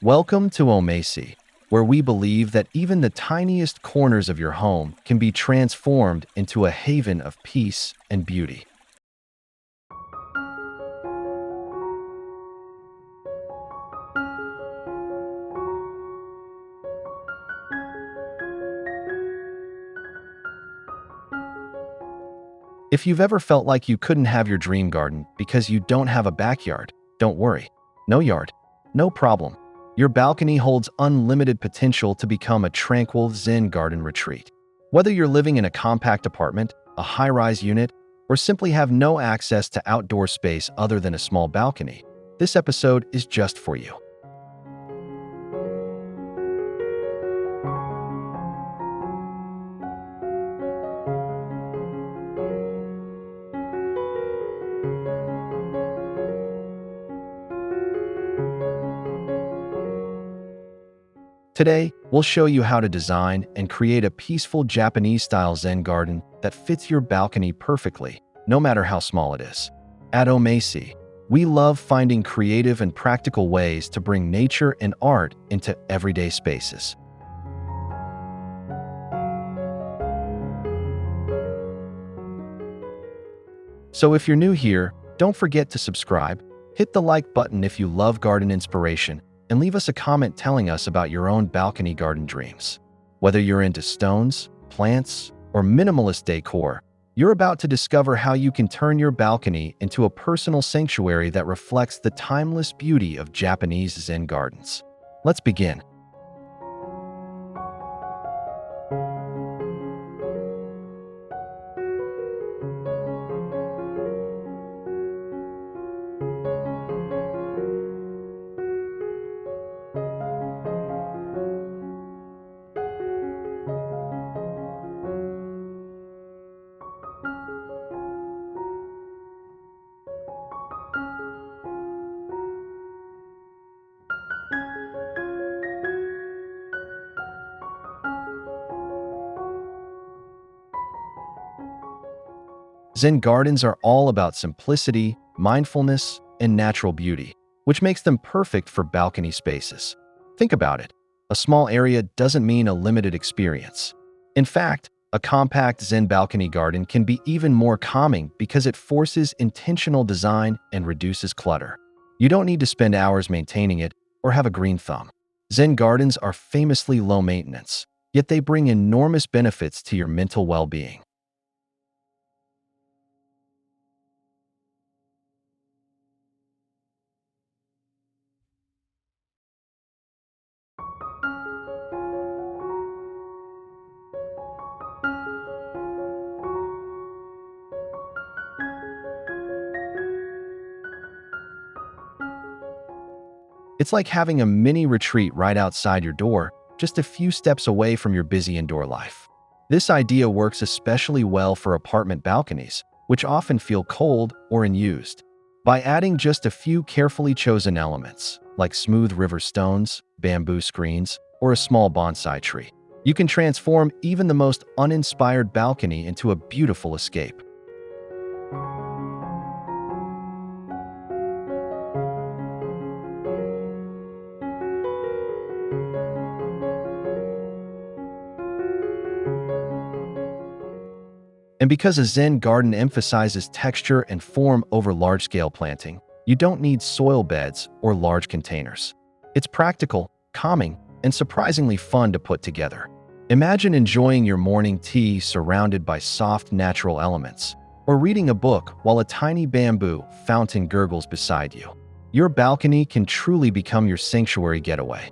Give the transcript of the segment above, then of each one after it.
Welcome to Omasae, where we believe that even the tiniest corners of your home can be transformed into a haven of peace and beauty. If you've ever felt like you couldn't have your dream garden because you don't have a backyard, don't worry. No yard, no problem. Your balcony holds unlimited potential to become a tranquil Zen garden retreat. Whether you're living in a compact apartment, a high-rise unit, or simply have no access to outdoor space other than a small balcony, this episode is just for you. Today, we'll show you how to design and create a peaceful Japanese-style Zen garden that fits your balcony perfectly, no matter how small it is. At Omasae, we love finding creative and practical ways to bring nature and art into everyday spaces. So if you're new here, don't forget to subscribe, hit the like button if you love garden inspiration, and leave us a comment telling us about your own balcony garden dreams. Whether you're into stones, plants, or minimalist decor, you're about to discover how you can turn your balcony into a personal sanctuary that reflects the timeless beauty of Japanese Zen gardens. Let's begin. Zen gardens are all about simplicity, mindfulness, and natural beauty, which makes them perfect for balcony spaces. Think about it. A small area doesn't mean a limited experience. In fact, a compact Zen balcony garden can be even more calming because it forces intentional design and reduces clutter. You don't need to spend hours maintaining it or have a green thumb. Zen gardens are famously low maintenance, yet they bring enormous benefits to your mental well-being. It's like having a mini retreat right outside your door, just a few steps away from your busy indoor life. This idea works especially well for apartment balconies, which often feel cold or unused. By adding just a few carefully chosen elements, like smooth river stones, bamboo screens, or a small bonsai tree, you can transform even the most uninspired balcony into a beautiful escape. And because a Zen garden emphasizes texture and form over large-scale planting, you don't need soil beds or large containers. It's practical, calming, and surprisingly fun to put together. Imagine enjoying your morning tea surrounded by soft natural elements, or reading a book while a tiny bamboo fountain gurgles beside you. Your balcony can truly become your sanctuary getaway.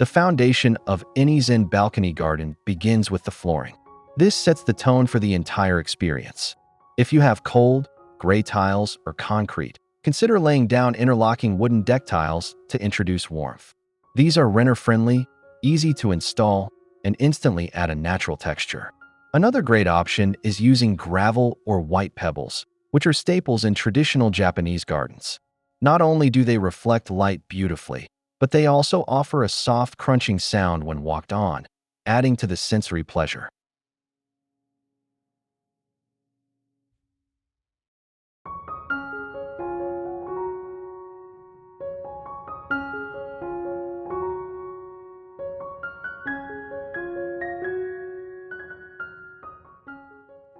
The foundation of any Zen balcony garden begins with the flooring. This sets the tone for the entire experience. If you have cold, gray tiles, or concrete, consider laying down interlocking wooden deck tiles to introduce warmth. These are renter-friendly, easy to install, and instantly add a natural texture. Another great option is using gravel or white pebbles, which are staples in traditional Japanese gardens. Not only do they reflect light beautifully, but they also offer a soft crunching sound when walked on, adding to the sensory pleasure.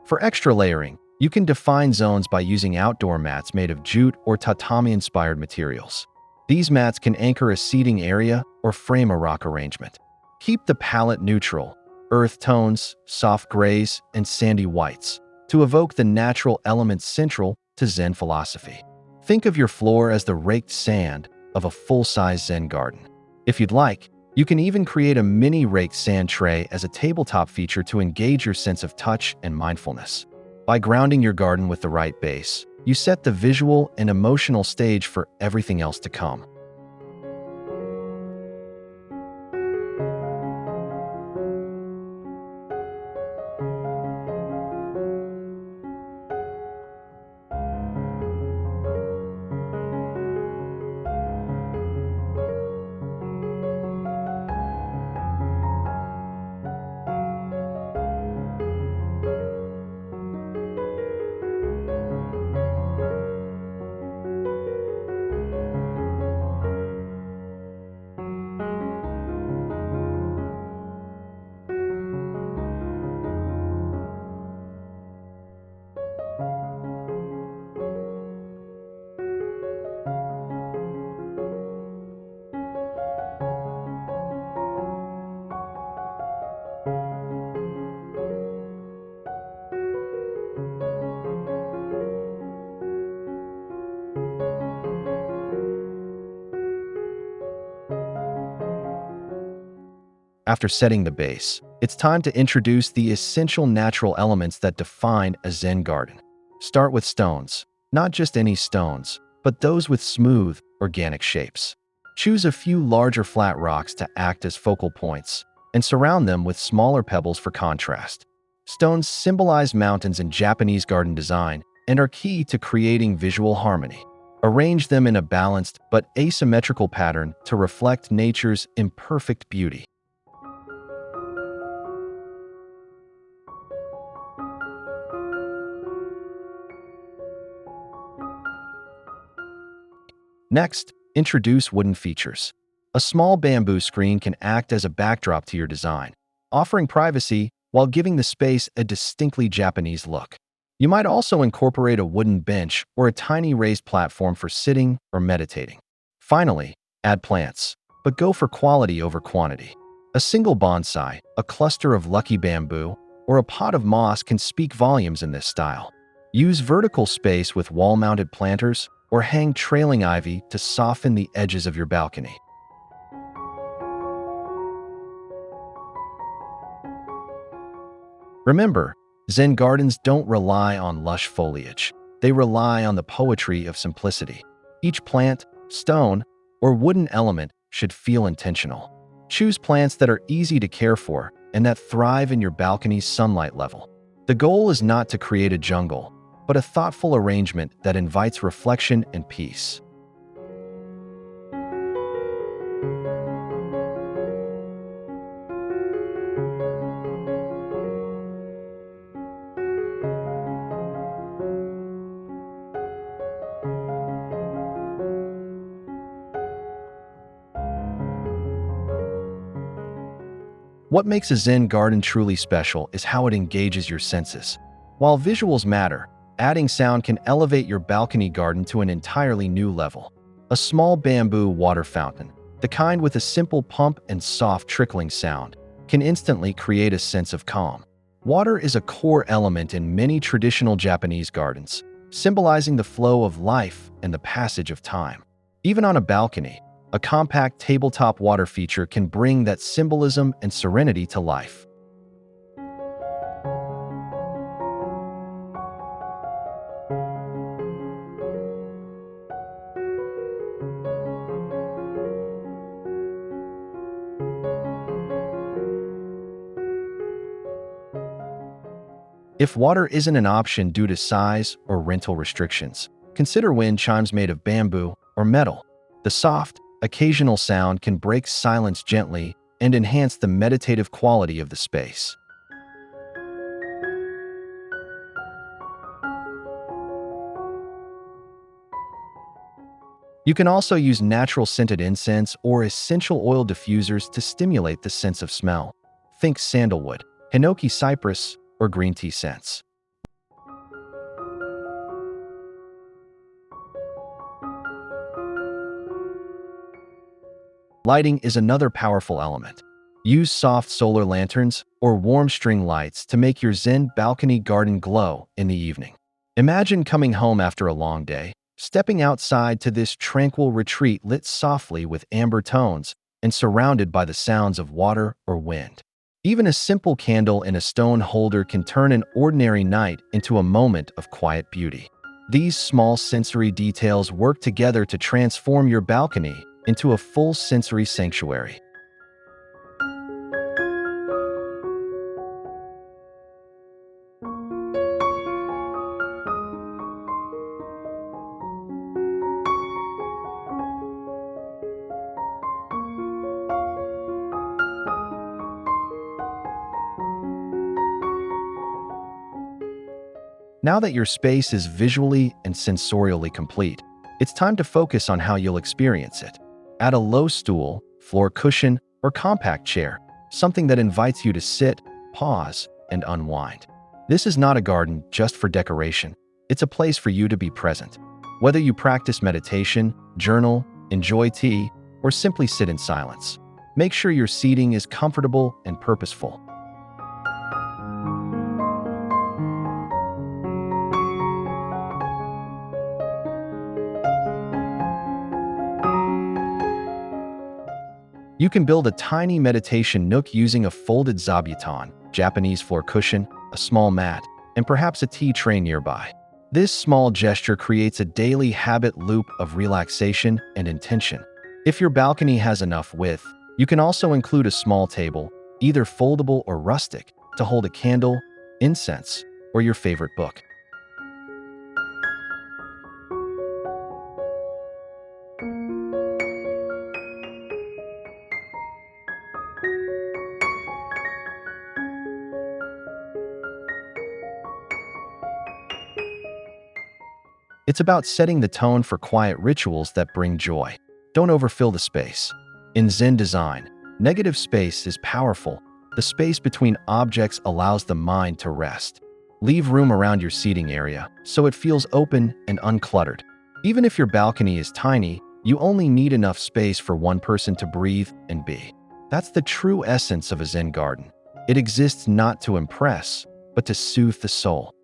For extra layering, you can define zones by using outdoor mats made of jute or tatami-inspired materials. These mats can anchor a seating area or frame a rock arrangement. Keep the palette neutral, earth tones, soft grays, and sandy whites, to evoke the natural elements central to Zen philosophy. Think of your floor as the raked sand of a full-size Zen garden. If you'd like, you can even create a mini raked sand tray as a tabletop feature to engage your sense of touch and mindfulness. By grounding your garden with the right base, you set the visual and emotional stage for everything else to come. After setting the base, it's time to introduce the essential natural elements that define a Zen garden. Start with stones, not just any stones, but those with smooth, organic shapes. Choose a few larger flat rocks to act as focal points, and surround them with smaller pebbles for contrast. Stones symbolize mountains in Japanese garden design and are key to creating visual harmony. Arrange them in a balanced but asymmetrical pattern to reflect nature's imperfect beauty. Next, introduce wooden features. A small bamboo screen can act as a backdrop to your design, offering privacy while giving the space a distinctly Japanese look. You might also incorporate a wooden bench or a tiny raised platform for sitting or meditating. Finally, add plants, but go for quality over quantity. A single bonsai, a cluster of lucky bamboo, or a pot of moss can speak volumes in this style. Use vertical space with wall-mounted planters or hang trailing ivy to soften the edges of your balcony. Remember, Zen gardens don't rely on lush foliage. They rely on the poetry of simplicity. Each plant, stone, or wooden element should feel intentional. Choose plants that are easy to care for and that thrive in your balcony's sunlight level. The goal is not to create a jungle, but a thoughtful arrangement that invites reflection and peace. What makes a Zen garden truly special is how it engages your senses. While visuals matter, adding sound can elevate your balcony garden to an entirely new level. A small bamboo water fountain, the kind with a simple pump and soft trickling sound, can instantly create a sense of calm. Water is a core element in many traditional Japanese gardens, symbolizing the flow of life and the passage of time. Even on a balcony, A compact tabletop water feature can bring that symbolism and serenity to life. If water isn't an option due to size or rental restrictions, consider wind chimes made of bamboo or metal. The soft, occasional sound can break silence gently and enhance the meditative quality of the space. You can also use natural scented incense or essential oil diffusers to stimulate the sense of smell. Think sandalwood, hinoki cypress, or green tea scents. Lighting is another powerful element. Use soft solar lanterns or warm string lights to make your Zen balcony garden glow in the evening. Imagine coming home after a long day, stepping outside to this tranquil retreat lit softly with amber tones and surrounded by the sounds of water or wind. Even a simple candle in a stone holder can turn an ordinary night into a moment of quiet beauty. These small sensory details work together to transform your balcony into a full sensory sanctuary. Now that your space is visually and sensorially complete, it's time to focus on how you'll experience it. Add a low stool, floor cushion, or compact chair, something that invites you to sit, pause, and unwind. This is not a garden just for decoration. It's a place for you to be present. Whether you practice meditation, journal, enjoy tea, or simply sit in silence, make sure your seating is comfortable and purposeful. You can build a tiny meditation nook using a folded zabuton, Japanese floor cushion, a small mat, and perhaps a tea tray nearby. This small gesture creates a daily habit loop of relaxation and intention. If your balcony has enough width, you can also include a small table, either foldable or rustic, to hold a candle, incense, or your favorite book. It's about setting the tone for quiet rituals that bring joy. Don't overfill the space. In Zen design, negative space is powerful. The space between objects allows the mind to rest. Leave room around your seating area so it feels open and uncluttered. Even if your balcony is tiny, you only need enough space for one person to breathe and be. That's the true essence of a Zen garden. It exists not to impress, but to soothe the soul.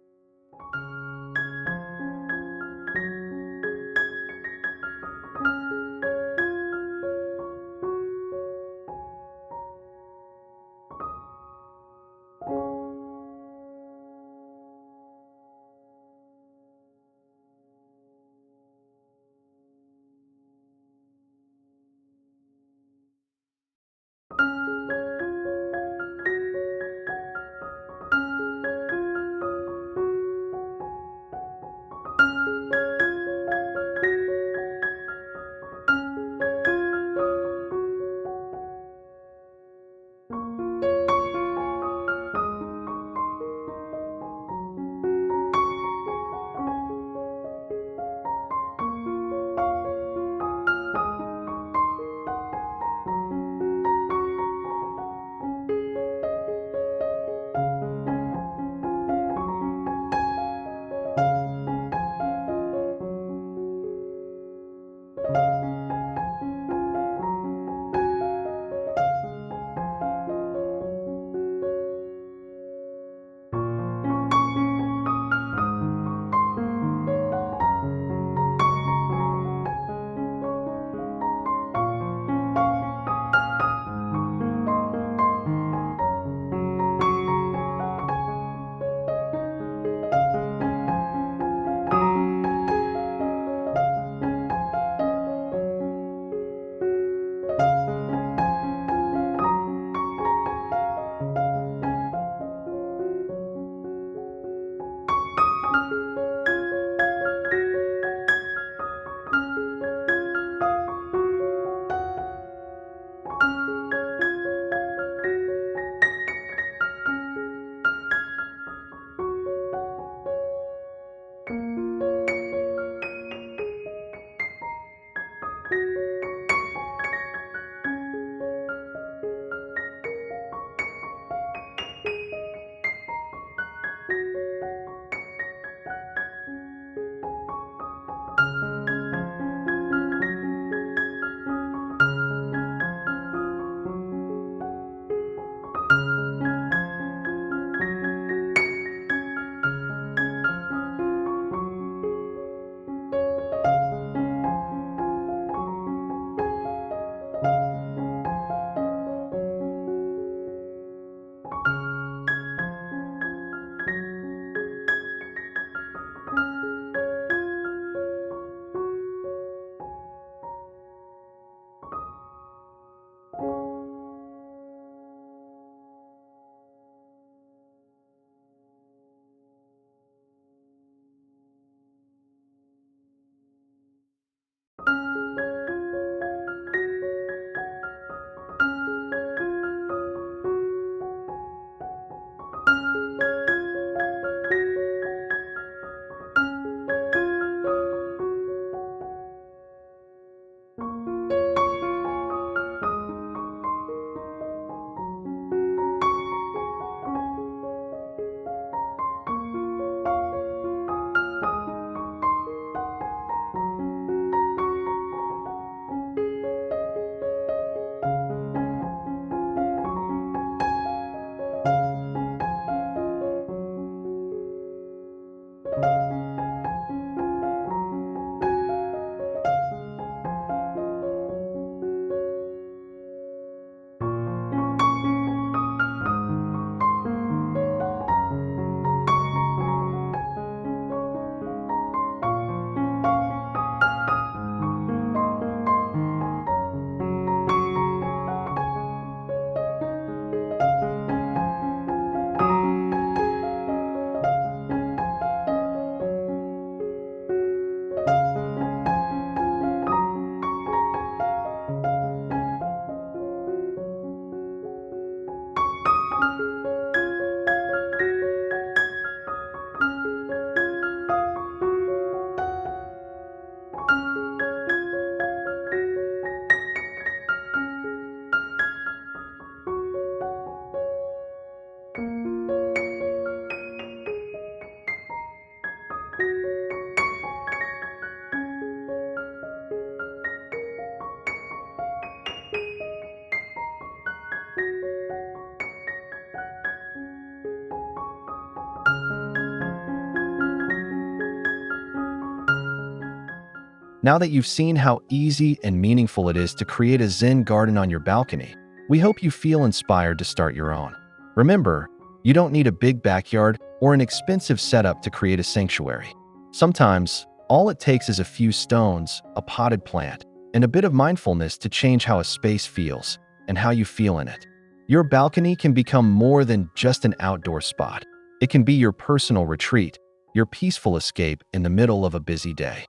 Now that you've seen how easy and meaningful it is to create a Zen garden on your balcony, we hope you feel inspired to start your own. Remember, you don't need a big backyard or an expensive setup to create a sanctuary. Sometimes, all it takes is a few stones, a potted plant, and a bit of mindfulness to change how a space feels and how you feel in it. Your balcony can become more than just an outdoor spot. It can be your personal retreat, your peaceful escape in the middle of a busy day.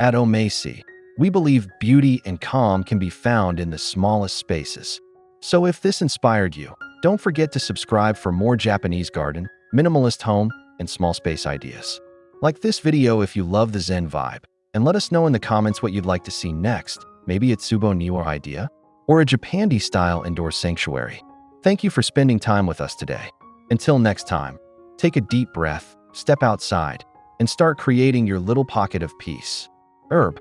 At Omasae, we believe beauty and calm can be found in the smallest spaces. So if this inspired you, don't forget to subscribe for more Japanese garden, minimalist home, and small space ideas. Like this video if you love the Zen vibe, and let us know in the comments what you'd like to see next. Maybe a Tsubo Niwa idea, or a Japandi-style indoor sanctuary. Thank you for spending time with us today. Until next time, take a deep breath, step outside, and start creating your little pocket of peace. Herb.